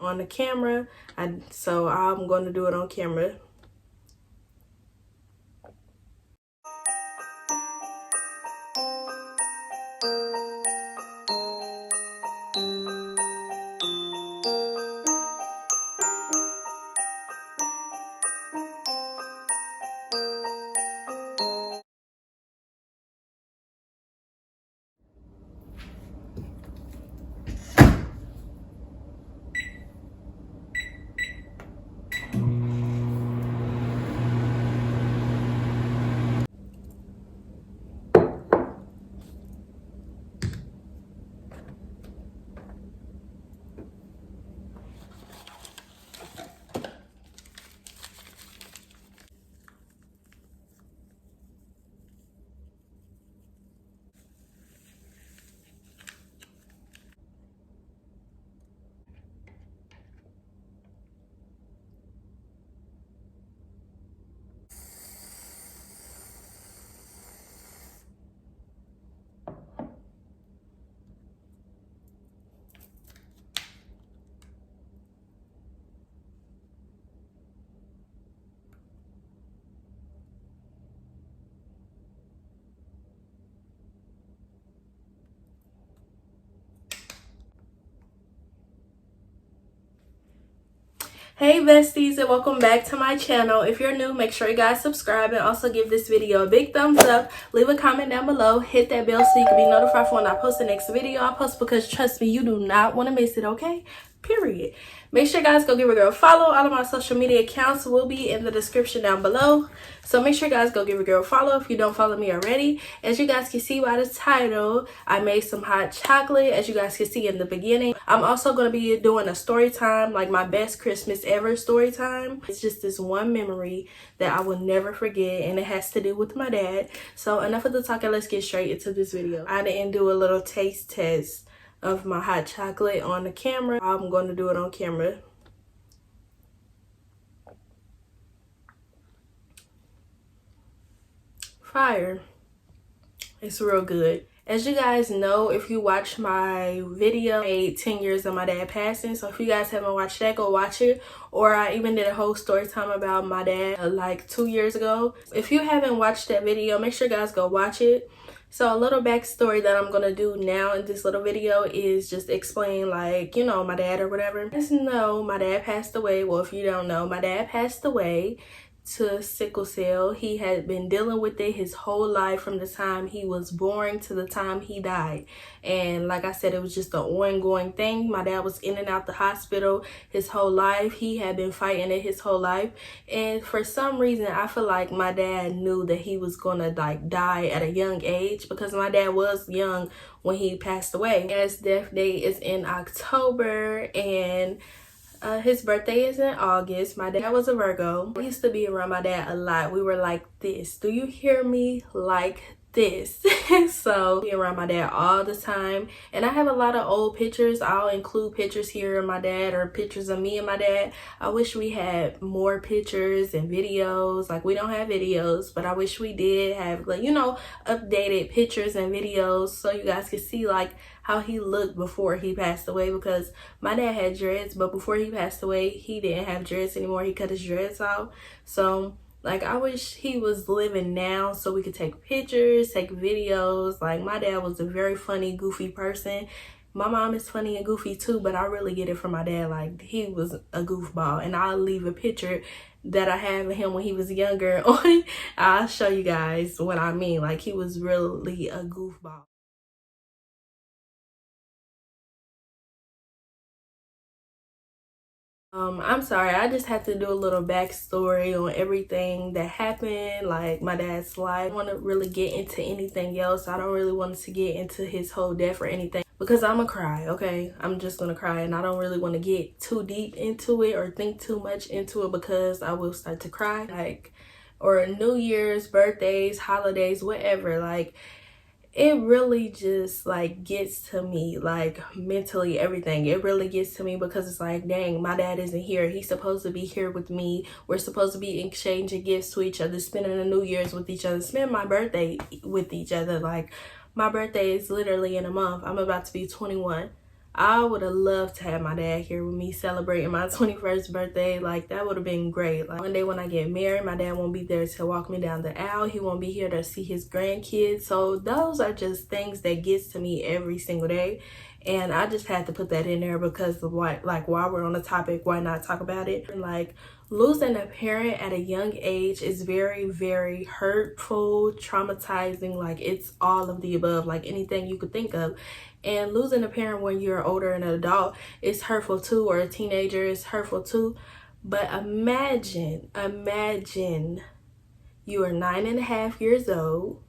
on the camera, so I'm going to do it on camera. Hey besties, and welcome back to my channel. If you're new, make sure you guys subscribe and also give this video a big thumbs up. Leave a comment down below, hit that bell so you can be notified for when I post the next video I post, because trust me, you do not want to miss it, okay? Period. Make sure you guys go give a girl a follow. All of my social media accounts will be in the description down below, so make sure you guys go give a girl a follow if you don't follow me already. As you guys can see by the title, I made some hot chocolate, as you guys can see in the beginning. I'm also going to be doing a story time, like my best Christmas ever story time. It's just this one memory that I will never forget, and it has to do with my dad. So enough of the talking, let's get straight into this video. I didn't do a little taste test of my hot chocolate on the camera. I'm going to do it on camera. Fire. It's real good. As you guys know, if you watch my video, 10 years of my dad passing, so if you guys haven't watched that, go watch it. Or I even did a whole story time about my dad like 2 years ago. If you haven't watched that video, make sure you guys go watch it. So a little backstory that I'm gonna do now in this little video is just explain, like, you know, my dad or whatever. Just know my dad passed away. Well, if you don't know, my dad passed away to sickle cell. He had been dealing with it his whole life, from the time he was born to the time he died. And like I said, it was just an ongoing thing. My dad was in and out the hospital his whole life. He had been fighting it his whole life, and for some reason I feel like my dad knew that he was gonna like die at a young age, because my dad was young when he passed away. His death date is in October, and his birthday is in August. My dad was a Virgo. I used to be around my dad a lot. We were like this. Do you hear me? Like this. So be around my dad all the time, and I have a lot of old pictures. I'll include pictures here of my dad, or pictures of me and my dad. I wish we had more pictures and videos. Like, we don't have videos, but I wish we did have, like, you know, updated pictures and videos so you guys could see like how he looked before he passed away, because my dad had dreads, but before he passed away he didn't have dreads anymore. He cut his dreads off. So like, I wish he was living now so we could take pictures, take videos. Like, my dad was a very funny, goofy person. My mom is funny and goofy too, but I really get it from my dad. Like, he was a goofball, and I'll leave a picture that I have of him when he was younger on. I'll show you guys what I mean. Like, he was really a goofball. I'm sorry, I just had to do a little backstory on everything that happened, like my dad's life. I don't want to really get into anything else. I don't really want to get into his whole death or anything, because I'm gonna cry, okay? I'm just gonna cry, and I don't really want to get too deep into it or think too much into it, because I will start to cry. Like, or New Year's, birthdays, holidays, whatever, like, it really just like gets to me, like mentally, everything. It really gets to me, because it's like, dang, my dad isn't here. He's supposed to be here with me. We're supposed to be exchanging gifts to each other, spending the New Year's with each other, spending my birthday with each other. Like, my birthday is literally in a month. I'm about to be 21. I would have loved to have my dad here with me celebrating my 21st birthday. Like, that would have been great. Like, one day when I get married, my dad won't be there to walk me down the aisle. He won't be here to see his grandkids. So those are just things that gets to me every single day. And I just had to put that in there because of what, like, while we're on the topic, why not talk about it? Like, losing a parent at a young age is very, very hurtful, traumatizing. Like, it's all of the above, like anything you could think of. And losing a parent when you're older and an adult is hurtful too, or a teenager is hurtful too. But imagine you are 9.5 years old,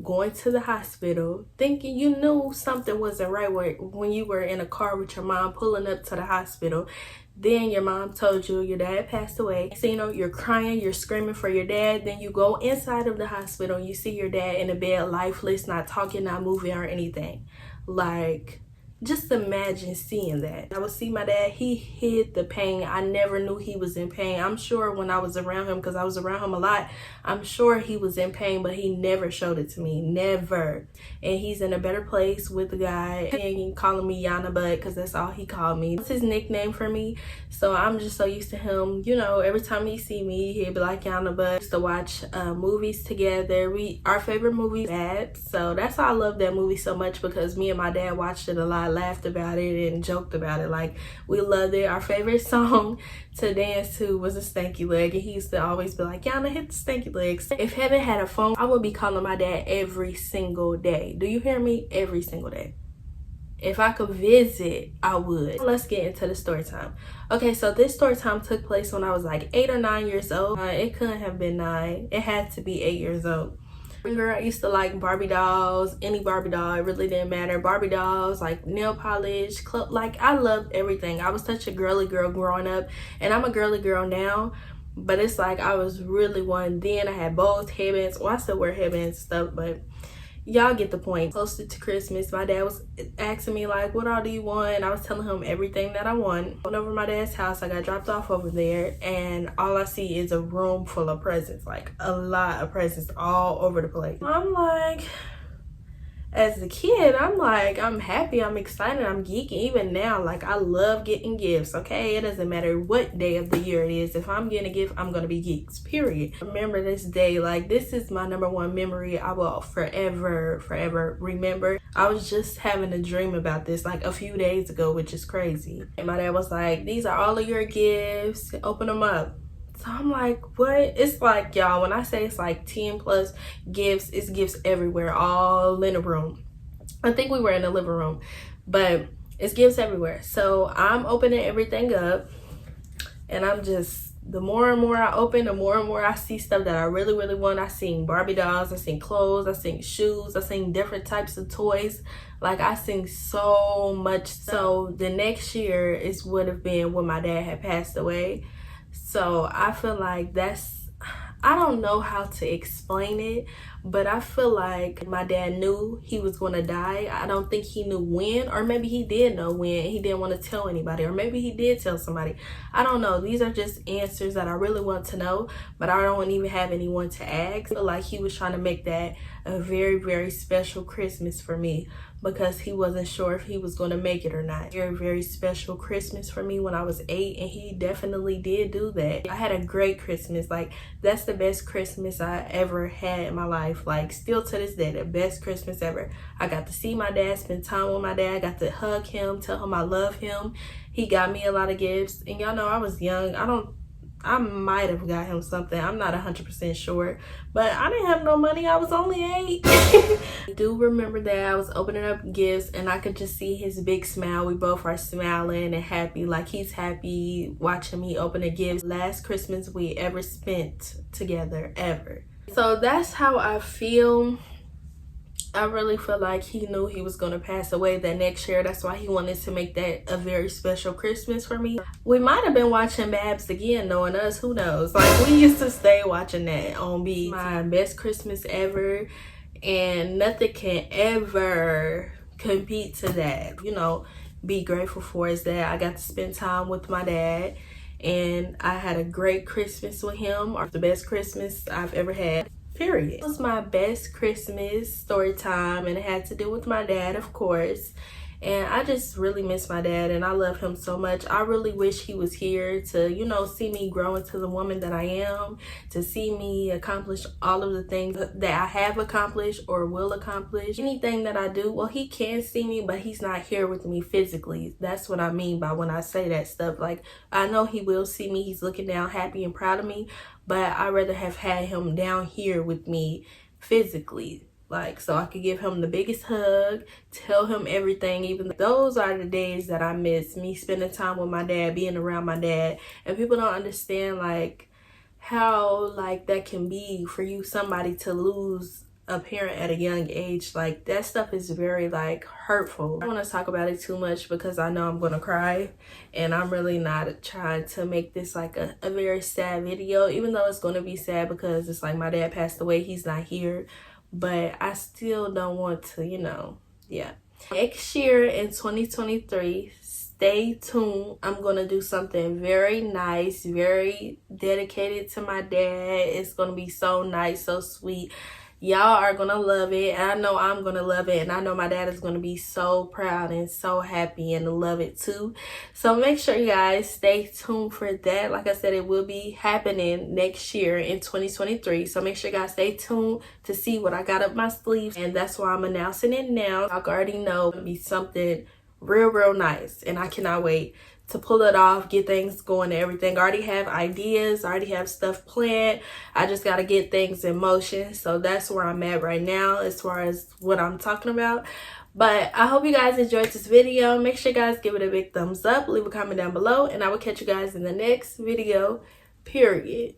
going to the hospital, thinking you knew something wasn't right when you were in a car with your mom pulling up to the hospital. Then your mom told you your dad passed away. So, you know, you're crying, you're screaming for your dad. Then you go inside of the hospital and you see your dad in a bed, lifeless, not talking, not moving or anything. Like, just imagine seeing that. I would see my dad, he hid the pain. I never knew he was in pain. I'm sure when I was around him, because I was around him a lot, I'm sure he was in pain, but he never showed it to me, never. And he's in a better place with the guy. And calling me Iyanna, because that's all he called me. It's his nickname for me. So I'm just so used to him. You know, every time he see me, he'd be like Iyanna. We used to watch movies together. Our favorite movie is Dad. So that's why I love that movie so much, because me and my dad watched it a lot, laughed about it and joked about it. Like, we loved it. Our favorite song to dance to was a stanky leg, and he used to always be like, Iyanna, hit the stanky legs. If heaven had a phone, I would be calling my dad every single day. Do you hear me? Every single day. If I could visit, I would. Let's get into the story time. Okay, so this story time took place when I was like 8 or 9 years old. It couldn't have been 9. It had to be 8 years old. Girl, I used to like Barbie dolls, any Barbie doll, it really didn't matter. Barbie dolls, like nail polish, like I loved everything. I was such a girly girl growing up, and I'm a girly girl now, but it's like I was really one then. I had bows, headbands. Well, I still wear headbands and stuff, but y'all get the point. Closer to Christmas, my dad was asking me like, what all do you want? And I was telling him everything that I want. Went over to my dad's house. I got dropped off over there, and all I see is a room full of presents, like a lot of presents all over the place. I'm like, as a kid, I'm like, I'm happy, I'm excited, I'm geeking. Even now, like, I love getting gifts, okay? It doesn't matter what day of the year it is. If I'm getting a gift, I'm gonna be geeks, period. Remember this day, like, this is my #1 memory I will forever remember. I was just having a dream about this like a few days ago, which is crazy. And my dad was like, these are all of your gifts, open them up. So I'm like, what? It's like, y'all, when I say it's like 10 plus gifts, it's gifts everywhere, all in a room. I think we were in the living room, but it's gifts everywhere. So I'm opening everything up, and I'm just, the more and more I open, the more and more I see stuff that I really, really want. I seen Barbie dolls, I seen clothes, I seen shoes, I seen different types of toys. Like, I seen so much. So the next year is would have been when my dad had passed away. So I feel like that's, I don't know how to explain it, but I feel like my dad knew he was going to die. I don't think he knew when, or maybe he did know when, he didn't want to tell anybody, or maybe he did tell somebody. I don't know. These are just answers that I really want to know, but I don't even have anyone to ask. I feel like he was trying to make that a very, very special Christmas for me, because he wasn't sure if he was going to make it or not. Very, very special Christmas for me when I was 8, and he definitely did do that. I had a great Christmas. Like, that's the best Christmas I ever had in my life. Like, still to this day, the best Christmas ever. I got to see my dad, spend time with my dad. I got to hug him, tell him I love him. He got me a lot of gifts, and y'all know I was young. I might have got him something. I'm not 100% sure, but I didn't have no money. I was only 8. I do remember that I was opening up gifts, and I could just see his big smile. We both are smiling and happy. Like, he's happy watching me open the gifts. Last Christmas we ever spent together, ever. So that's how I feel. I really feel like he knew he was going to pass away that next year. That's why he wanted to make that a very special Christmas for me. We might have been watching Babs again, knowing us. Who knows? Like, we used to stay watching that on BET. My best Christmas ever, and nothing can ever compete to that. You know, be grateful for is that I got to spend time with my dad, and I had a great Christmas with him, or the best Christmas I've ever had. Period. It was my best Christmas story time, and it had to do with my dad, of course. And I just really miss my dad, and I love him so much. I really wish he was here to, you know, see me grow into the woman that I am, to see me accomplish all of the things that I have accomplished or will accomplish. Anything that I do, well, he can see me, but he's not here with me physically. That's what I mean by when I say that stuff. Like, I know he will see me. He's looking down happy and proud of me, but I'd rather have had him down here with me physically, like, so I could give him the biggest hug, tell him everything. Even those are the days that I miss, me spending time with my dad, being around my dad. And people don't understand like how like that can be for you, somebody to lose a parent at a young age. Like, that stuff is very like hurtful. I don't want to talk about it too much because I know I'm gonna cry, and I'm really not trying to make this like a very sad video, even though it's gonna be sad because it's like my dad passed away, he's not here. But I still don't want to, you know, yeah. Next year in 2023, stay tuned. I'm going to do something very nice, very dedicated to my dad. It's going to be so nice, so sweet. Y'all are going to love it. And I know I'm going to love it. And I know my dad is going to be so proud and so happy and love it too. So make sure you guys stay tuned for that. Like I said, it will be happening next year in 2023. So make sure you guys stay tuned to see what I got up my sleeves. And that's why I'm announcing it now. I already know it'll be something real nice. And I cannot wait to pull it off, get things going and everything. I already have ideas, I already have stuff planned. I just got to get things in motion. So that's where I'm at right now as far as what I'm talking about. But I hope you guys enjoyed this video. Make sure you guys give it a big thumbs up, leave a comment down below, and I will catch you guys in the next video, period.